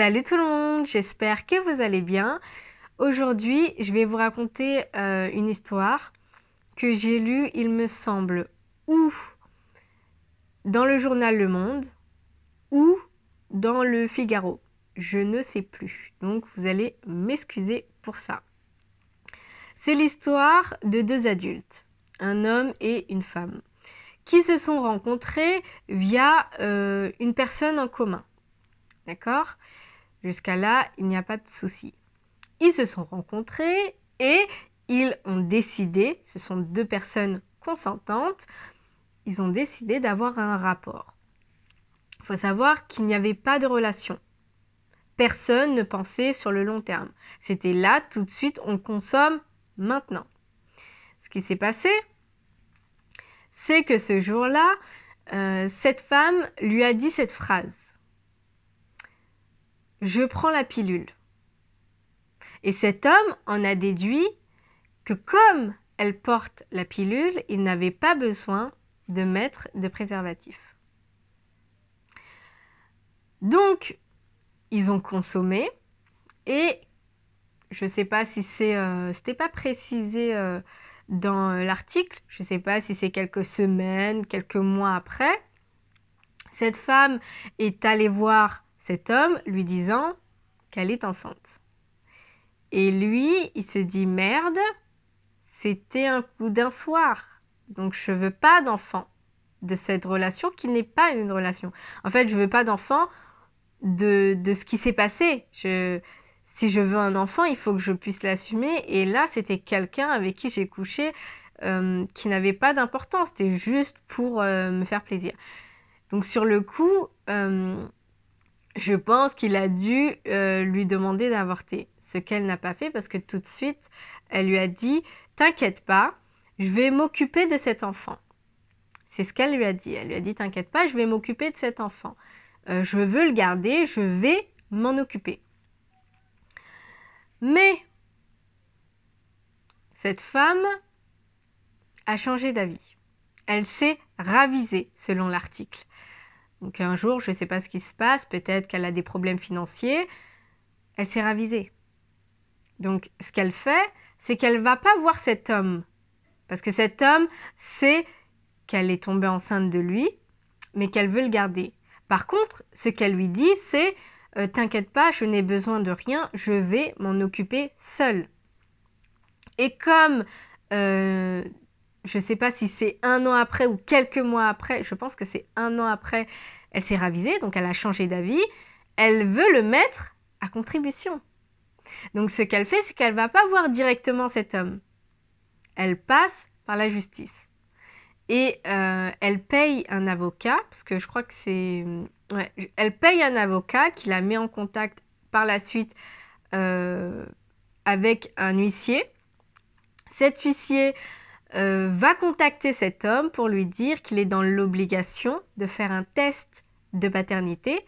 Salut tout le monde, j'espère que vous allez bien. Aujourd'hui, je vais vous raconter une histoire que j'ai lue, il me semble, ou dans le journal Le Monde, ou dans le Figaro. Je ne sais plus, donc vous allez m'excuser pour ça. C'est l'histoire de deux adultes, un homme et une femme, qui se sont rencontrés via une personne en commun. D'accord ? Jusqu'à là, il n'y a pas de souci. Ils se sont rencontrés et ils ont décidé, ce sont deux personnes consentantes, ils ont décidé d'avoir un rapport. Il faut savoir qu'il n'y avait pas de relation. Personne ne pensait sur le long terme. C'était là, tout de suite, on consomme maintenant. Ce qui s'est passé, c'est que ce jour-là, cette femme lui a dit cette phrase. Je prends la pilule. Et cet homme en a déduit que comme elle porte la pilule, il n'avait pas besoin de mettre de préservatif. Donc, ils ont consommé et je ne sais pas si c'était pas précisé dans l'article, je ne sais pas si c'est quelques semaines, quelques mois après, cette femme est allée voir cet homme lui disant qu'elle est enceinte. Et lui, il se dit merde, c'était un coup d'un soir. Donc je veux pas d'enfant de cette relation qui n'est pas une relation. En fait, je veux pas d'enfant de ce qui s'est passé. Si je veux un enfant, il faut que je puisse l'assumer. Et là, c'était quelqu'un avec qui j'ai couché qui n'avait pas d'importance. C'était juste pour me faire plaisir. Donc sur le coup, je pense qu'il a dû lui demander d'avorter, ce qu'elle n'a pas fait parce que tout de suite, elle lui a dit « T'inquiète pas, je vais m'occuper de cet enfant. » C'est ce qu'elle lui a dit. Elle lui a dit « T'inquiète pas, je vais m'occuper de cet enfant. Je veux le garder, je vais m'en occuper. » Mais cette femme a changé d'avis. Elle s'est ravisée selon l'article. Donc un jour, je ne sais pas ce qui se passe, peut-être qu'elle a des problèmes financiers, elle s'est ravisée. Donc ce qu'elle fait, c'est qu'elle ne va pas voir cet homme. Parce que cet homme sait qu'elle est tombée enceinte de lui, mais qu'elle veut le garder. Par contre, ce qu'elle lui dit, c'est « T'inquiète pas, je n'ai besoin de rien, je vais m'en occuper seule. » Et comme je ne sais pas si c'est un an après ou quelques mois après, je pense que c'est un an après, elle s'est ravisée, donc elle a changé d'avis, elle veut le mettre à contribution. Donc ce qu'elle fait, c'est qu'elle ne va pas voir directement cet homme. Elle passe par la justice. Et elle paye un avocat, parce que je crois que c'est... Ouais, elle paye un avocat qui la met en contact par la suite avec un huissier. Cet huissier va contacter cet homme pour lui dire qu'il est dans l'obligation de faire un test de paternité.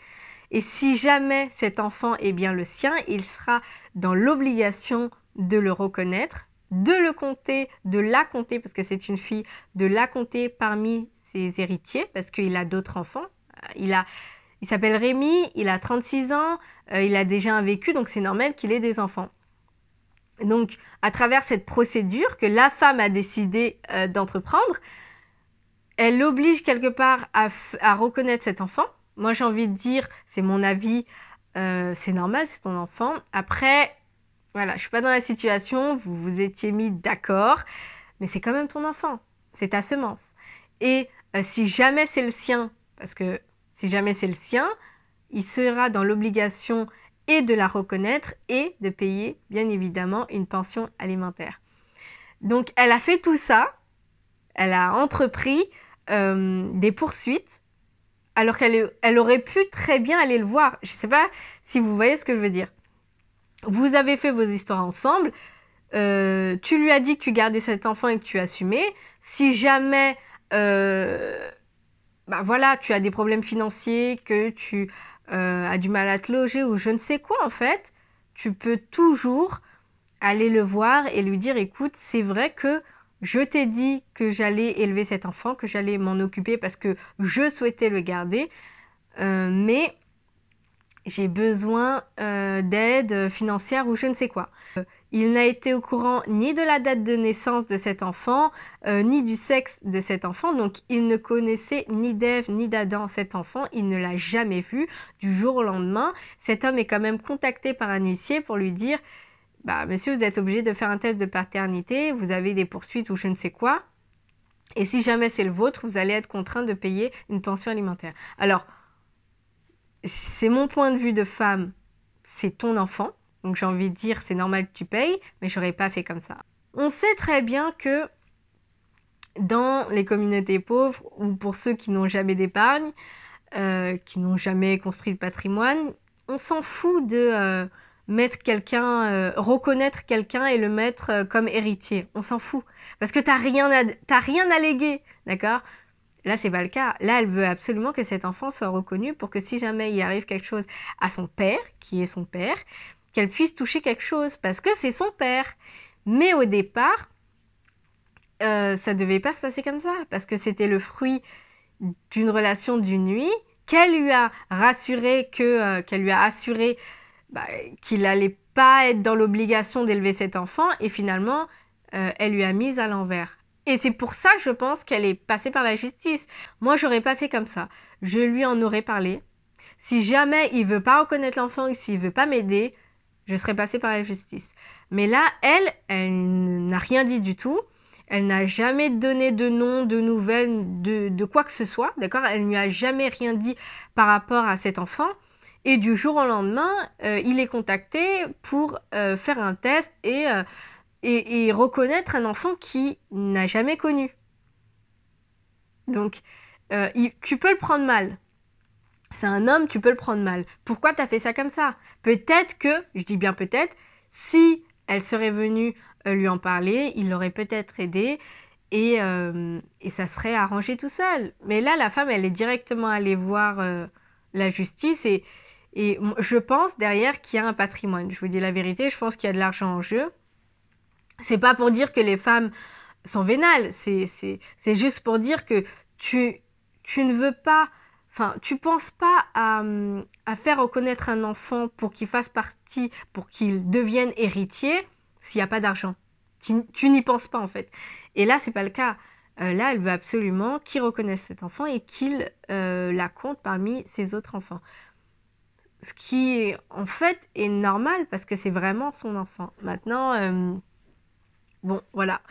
Et si jamais cet enfant est bien le sien, il sera dans l'obligation de le reconnaître, de le compter, de la compter, parce que c'est une fille, de la compter parmi ses héritiers, parce qu'il a d'autres enfants. Il s'appelle Rémi, il a 36 ans, il a déjà un vécu, donc c'est normal qu'il ait des enfants. Donc, à travers cette procédure que la femme a décidé d'entreprendre, elle l'oblige quelque part à reconnaître cet enfant. Moi, j'ai envie de dire, c'est mon avis, c'est normal, c'est ton enfant. Après, voilà, je ne suis pas dans la situation, vous vous étiez mis d'accord, mais c'est quand même ton enfant, c'est ta semence. Et si jamais c'est le sien, parce que si jamais c'est le sien, il sera dans l'obligation et de la reconnaître et de payer, bien évidemment, une pension alimentaire. Donc, elle a fait tout ça, elle a entrepris des poursuites, alors qu'elle aurait pu très bien aller le voir. Je ne sais pas si vous voyez ce que je veux dire. Vous avez fait vos histoires ensemble, tu lui as dit que tu gardais cet enfant et que tu assumais. Si jamais voilà, tu as des problèmes financiers, que tu as du mal à te loger ou je ne sais quoi en fait, tu peux toujours aller le voir et lui dire écoute, c'est vrai que je t'ai dit que j'allais élever cet enfant, que j'allais m'en occuper parce que je souhaitais le garder, mais j'ai besoin d'aide financière ou je ne sais quoi. Il n'a été au courant ni de la date de naissance de cet enfant, ni du sexe de cet enfant. Donc, il ne connaissait ni d'Ève ni d'Adam, cet enfant. Il ne l'a jamais vu. Du jour au lendemain, cet homme est quand même contacté par un huissier pour lui dire « Bah, monsieur, vous êtes obligé de faire un test de paternité, vous avez des poursuites ou je ne sais quoi. Et si jamais c'est le vôtre, vous allez être contraint de payer une pension alimentaire. » Alors, c'est mon point de vue de femme, c'est ton enfant. Donc j'ai envie de dire, c'est normal que tu payes, mais j'aurais pas fait comme ça. On sait très bien que dans les communautés pauvres, ou pour ceux qui n'ont jamais d'épargne, qui n'ont jamais construit le patrimoine, on s'en fout de mettre quelqu'un, reconnaître quelqu'un et le mettre comme héritier. On s'en fout. Parce que t'as rien à léguer, d'accord ? Là, c'est pas le cas. Là, elle veut absolument que cet enfant soit reconnu pour que si jamais il arrive quelque chose à son père, qui est son père, qu'elle puisse toucher quelque chose, parce que c'est son père. Mais au départ, ça devait pas se passer comme ça, parce que c'était le fruit d'une relation d'une nuit, qu'elle lui a rassuré qu'elle lui a assuré qu'il allait pas être dans l'obligation d'élever cet enfant, et finalement, elle lui a mise à l'envers. Et c'est pour ça, je pense, qu'elle est passée par la justice. Moi, j'aurais pas fait comme ça. Je lui en aurais parlé. Si jamais il veut pas reconnaître l'enfant et s'il veut pas m'aider, je serais passée par la justice. Mais là, elle n'a rien dit du tout. Elle n'a jamais donné de nom, de nouvelles, de quoi que ce soit, d'accord ? Elle ne lui a jamais rien dit par rapport à cet enfant. Et du jour au lendemain, il est contacté pour faire un test et reconnaître un enfant qui n'a jamais connu. Donc, tu peux le prendre mal. C'est un homme, tu peux le prendre mal. Pourquoi t'as fait ça comme ça? Peut-être que, je dis bien peut-être, si elle serait venue lui en parler, il l'aurait peut-être aidé et ça serait arrangé tout seul. Mais là, la femme, elle est directement allée voir la justice et je pense derrière qu'il y a un patrimoine. Je vous dis la vérité, je pense qu'il y a de l'argent en jeu. C'est pas pour dire que les femmes sont vénales, c'est juste pour dire que tu ne veux pas, enfin, tu penses pas à faire reconnaître un enfant pour qu'il fasse partie, pour qu'il devienne héritier, s'il n'y a pas d'argent. Tu n'y penses pas, en fait. Et là, c'est pas le cas. Là, elle veut absolument qu'il reconnaisse cet enfant et qu'il la compte parmi ses autres enfants. Ce qui, en fait, est normal parce que c'est vraiment son enfant. Maintenant, bon, voilà.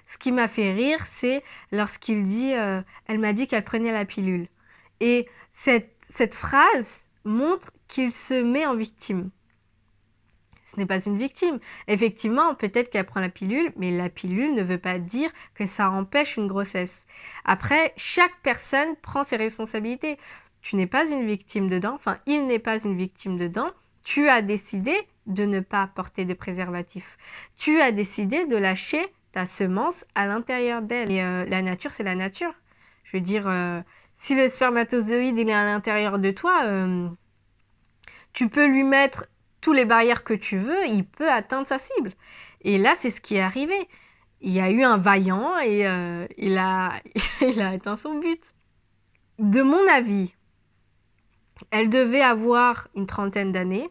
Ce qui m'a fait rire, c'est lorsqu'il dit elle m'a dit qu'elle prenait la pilule. Et cette phrase montre qu'il se met en victime. Ce n'est pas une victime. Effectivement, peut-être qu'elle prend la pilule, mais la pilule ne veut pas dire que ça empêche une grossesse. Après, chaque personne prend ses responsabilités. Tu n'es pas une victime dedans, enfin, il n'est pas une victime dedans. Tu as décidé de ne pas porter de préservatif. Tu as décidé de lâcher ta semence à l'intérieur d'elle. Et la nature, c'est la nature. Je veux dire, si le spermatozoïde il est à l'intérieur de toi, tu peux lui mettre tous les barrières que tu veux, il peut atteindre sa cible. Et là, c'est ce qui est arrivé. Il y a eu un vaillant et il a atteint son but. De mon avis, elle devait avoir une trentaine d'années.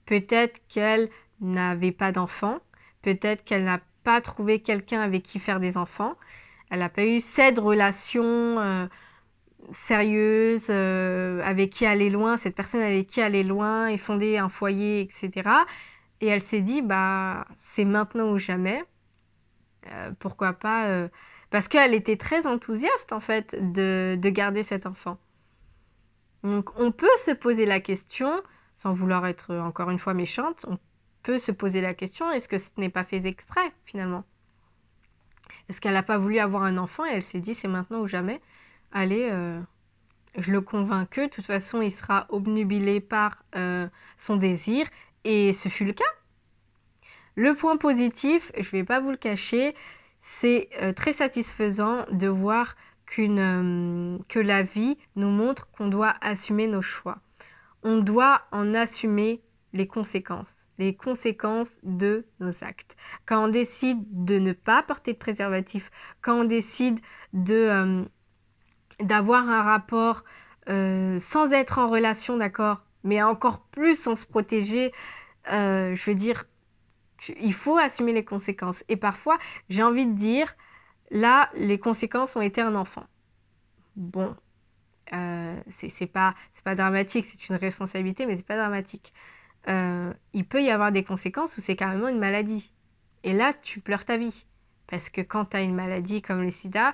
Peut-être qu'elle n'avait pas d'enfants. Peut-être qu'elle n'a pas trouvé quelqu'un avec qui faire des enfants. Elle n'a pas eu cette relation sérieuse, avec qui aller loin, cette personne avec qui aller loin et fonder un foyer, etc. Et elle s'est dit, bah, c'est maintenant ou jamais. Pourquoi pas parce qu'elle était très enthousiaste, en fait, de garder cet enfant. Donc, on peut se poser la question, sans vouloir être encore une fois méchante, on peut se poser la question, est-ce que ce n'est pas fait exprès, finalement? Est-ce qu'elle n'a pas voulu avoir un enfant et elle s'est dit, c'est maintenant ou jamais? Allez, je le convainc que, de toute façon, il sera obnubilé par son désir, et ce fut le cas. Le point positif, je ne vais pas vous le cacher, c'est très satisfaisant de voir que la vie nous montre qu'on doit assumer nos choix. On doit en assumer les conséquences de nos actes. Quand on décide de ne pas porter de préservatif, quand on décide d'avoir un rapport sans être en relation, d'accord, mais encore plus sans se protéger. Je veux dire, il faut assumer les conséquences. Et parfois, j'ai envie de dire, là, les conséquences ont été un enfant. Bon, c'est pas dramatique, c'est une responsabilité, mais c'est pas dramatique. Il peut y avoir des conséquences où c'est carrément une maladie. Et là, tu pleures ta vie. Parce que quand tu as une maladie comme le sida,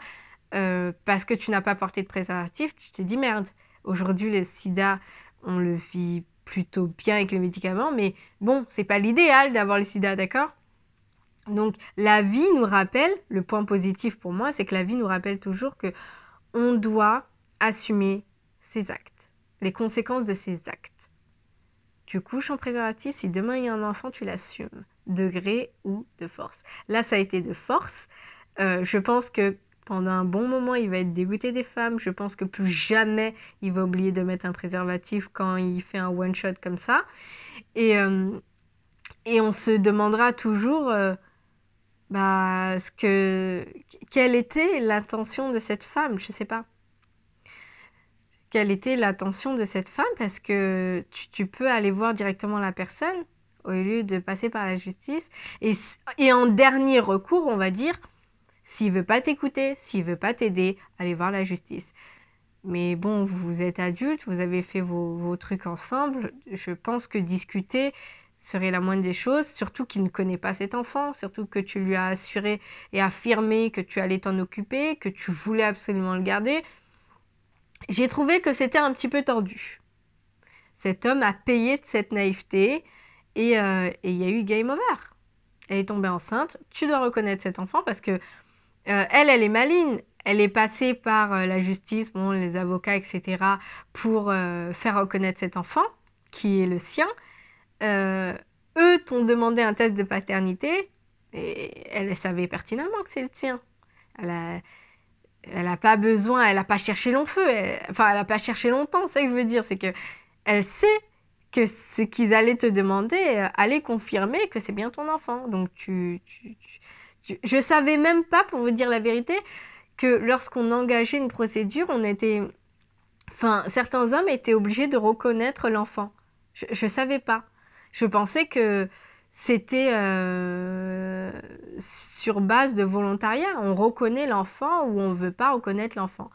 parce que tu n'as pas porté de préservatif, tu te dis merde. Aujourd'hui, le sida, on le vit plutôt bien avec les médicaments, mais bon, c'est pas l'idéal d'avoir le sida, d'accord? Donc, la vie nous rappelle, le point positif pour moi, c'est que la vie nous rappelle toujours que on doit assumer ses actes, les conséquences de ses actes. Tu couches en préservatif, si demain il y a un enfant, tu l'assumes, de gré ou de force. Là, ça a été de force. Je pense que pendant un bon moment, il va être dégoûté des femmes. Je pense que plus jamais il va oublier de mettre un préservatif quand il fait un one-shot comme ça. Et on se demandera toujours quelle était l'intention de cette femme, je ne sais pas. Quelle était l'intention de cette femme, parce que tu peux aller voir directement la personne au lieu de passer par la justice. Et en dernier recours, on va dire, s'il veut pas t'écouter, s'il veut pas t'aider, allez voir la justice. Mais bon, vous êtes adulte, vous avez fait vos trucs ensemble. Je pense que discuter serait la moindre des choses, surtout qu'il ne connaît pas cet enfant, surtout que tu lui as assuré et affirmé que tu allais t'en occuper, que tu voulais absolument le garder. J'ai trouvé que c'était un petit peu tordu. Cet homme a payé de cette naïveté et il y a eu game over. Elle est tombée enceinte. Tu dois reconnaître cet enfant parce que elle est maligne. Elle est passée par la justice, bon, les avocats, etc. pour faire reconnaître cet enfant qui est le sien. Eux t'ont demandé un test de paternité et elle savait pertinemment que c'est le tien. Elle n'a pas besoin, elle n'a pas cherché long feu, elle n'a pas cherché longtemps, c'est ça que je veux dire, c'est que elle sait que ce qu'ils allaient te demander allait confirmer que c'est bien ton enfant. Donc je savais même pas, pour vous dire la vérité, que lorsqu'on engageait une procédure, certains hommes étaient obligés de reconnaître l'enfant. Je savais pas. Je pensais que c'était sur base de volontariat. On reconnaît l'enfant ou on ne veut pas reconnaître l'enfant.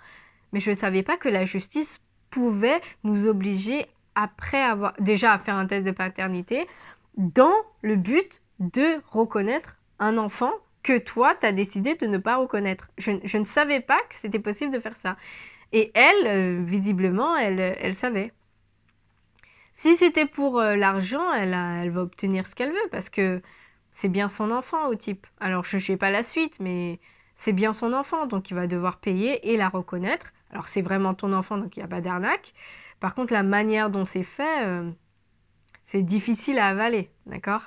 Mais je ne savais pas que la justice pouvait nous obliger, après avoir déjà à faire un test de paternité, dans le but de reconnaître un enfant que toi, tu as décidé de ne pas reconnaître. Je ne savais pas que c'était possible de faire ça. Et elle, visiblement, elle savait. Si c'était pour l'argent, elle va obtenir ce qu'elle veut parce que c'est bien son enfant au type. Alors je ne sais pas la suite, mais c'est bien son enfant, donc il va devoir payer et la reconnaître. Alors c'est vraiment ton enfant, donc il n'y a pas d'arnaque. Par contre, la manière dont c'est fait, c'est difficile à avaler, d'accord?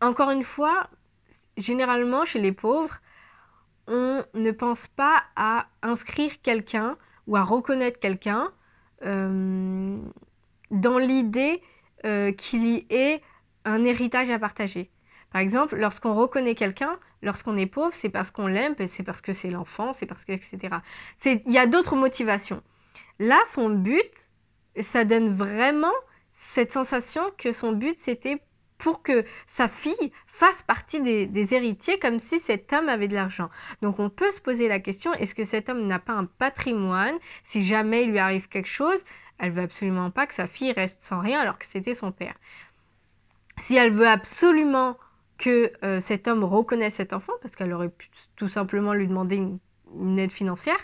Encore une fois, généralement chez les pauvres, on ne pense pas à inscrire quelqu'un ou à reconnaître quelqu'un dans l'idée qu'il y ait un héritage à partager. Par exemple, lorsqu'on reconnaît quelqu'un, lorsqu'on est pauvre, c'est parce qu'on l'aime, c'est parce que c'est l'enfant, c'est parce que, etc. Il y a d'autres motivations. Là, son but, ça donne vraiment cette sensation que son but, c'était pour que sa fille fasse partie des héritiers, comme si cet homme avait de l'argent. Donc on peut se poser la question, est-ce que cet homme n'a pas un patrimoine? Si jamais il lui arrive quelque chose, elle veut absolument pas que sa fille reste sans rien alors que c'était son père. Si elle veut absolument que cet homme reconnaisse cet enfant, parce qu'elle aurait pu tout simplement lui demander une aide financière,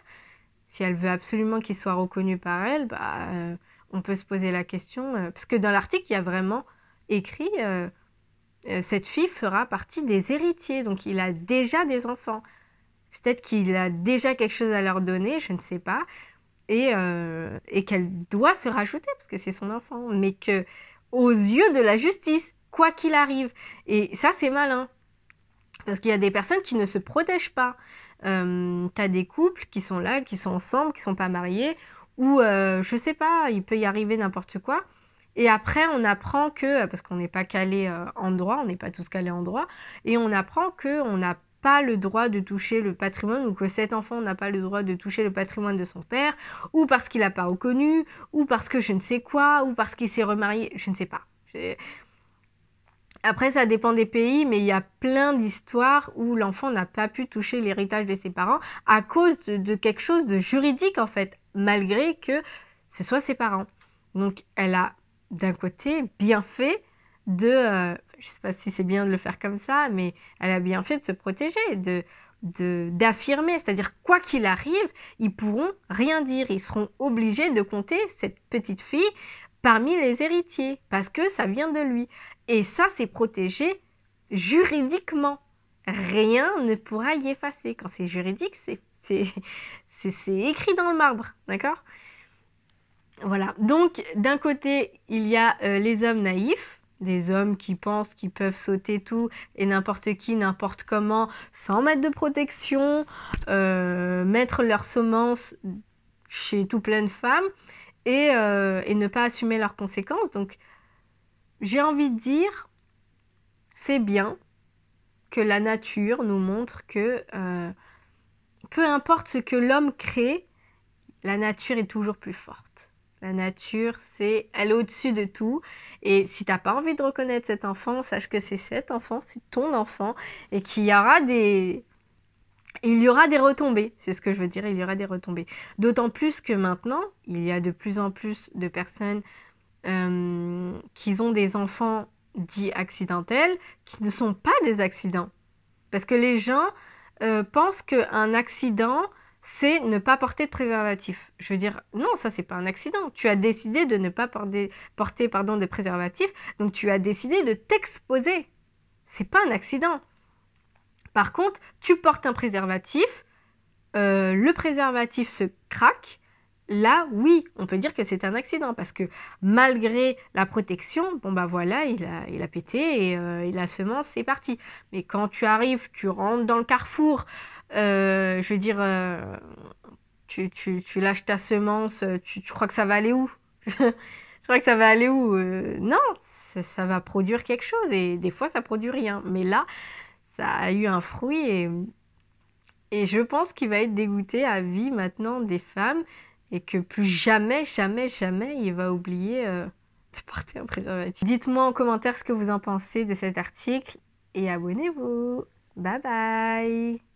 si elle veut absolument qu'il soit reconnu par elle, on peut se poser la question, parce que dans l'article, il y a vraiment écrit cette fille fera partie des héritiers, donc il a déjà des enfants. Peut-être qu'il a déjà quelque chose à leur donner, je ne sais pas, et qu'elle doit se rajouter parce que c'est son enfant, mais que aux yeux de la justice, quoi qu'il arrive. Et ça, c'est malin, parce qu'il y a des personnes qui ne se protègent pas. T'as des couples qui sont là, qui sont ensemble, qui sont pas mariés, ou je sais pas, il peut y arriver n'importe quoi. Et après, on apprend que, parce qu'on n'est pas calé en droit, on n'est pas tous calés en droit, et on apprend qu'on n'a pas le droit de toucher le patrimoine ou que cet enfant n'a pas le droit de toucher le patrimoine de son père, ou parce qu'il n'a pas reconnu, ou parce que je ne sais quoi, ou parce qu'il s'est remarié, je ne sais pas. Après, ça dépend des pays, mais il y a plein d'histoires où l'enfant n'a pas pu toucher l'héritage de ses parents à cause de quelque chose de juridique, en fait, malgré que ce soit ses parents. Donc, elle a, d'un côté, bien fait de... je ne sais pas si c'est bien de le faire comme ça, mais elle a bien fait de se protéger, d'affirmer. C'est-à-dire, quoi qu'il arrive, ils pourront rien dire. Ils seront obligés de compter cette petite fille parmi les héritiers, parce que ça vient de lui. Et ça, c'est protégé juridiquement. Rien ne pourra y effacer. Quand c'est juridique, c'est écrit dans le marbre, d'accord? Voilà. Donc, d'un côté, il y a les hommes naïfs, des hommes qui pensent qu'ils peuvent sauter tout et n'importe qui, n'importe comment, sans mettre de protection, mettre leurs semences chez tout plein de femmes et ne pas assumer leurs conséquences. Donc, j'ai envie de dire, c'est bien que la nature nous montre que peu importe ce que l'homme crée, la nature est toujours plus forte. La nature, elle est au-dessus de tout. Et si tu n'as pas envie de reconnaître cet enfant, sache que c'est cet enfant, c'est ton enfant, et qu'il y aura des retombées. C'est ce que je veux dire, il y aura des retombées. D'autant plus que maintenant, il y a de plus en plus de personnes qui ont des enfants dits accidentels, qui ne sont pas des accidents. Parce que les gens pensent qu'un accident, c'est ne pas porter de préservatif. Je veux dire, non, ça, c'est pas un accident. Tu as décidé de ne pas porter de préservatif, donc tu as décidé de t'exposer. C'est pas un accident. Par contre, tu portes un préservatif, le préservatif se craque. Là, oui, on peut dire que c'est un accident parce que malgré la protection, bon bah voilà, il a pété et la semence, c'est parti. Mais quand tu arrives, tu rentres dans le carrefour, je veux dire, tu lâches ta semence, tu crois que ça va aller où? Tu crois que ça va aller où? Non, ça va produire quelque chose et des fois, ça produit rien. Mais là, ça a eu un fruit et je pense qu'il va être dégoûté à vie maintenant des femmes et que plus jamais, jamais, jamais, il va oublier de porter un préservatif. Dites-moi en commentaire ce que vous en pensez de cet article et abonnez-vous. Bye bye!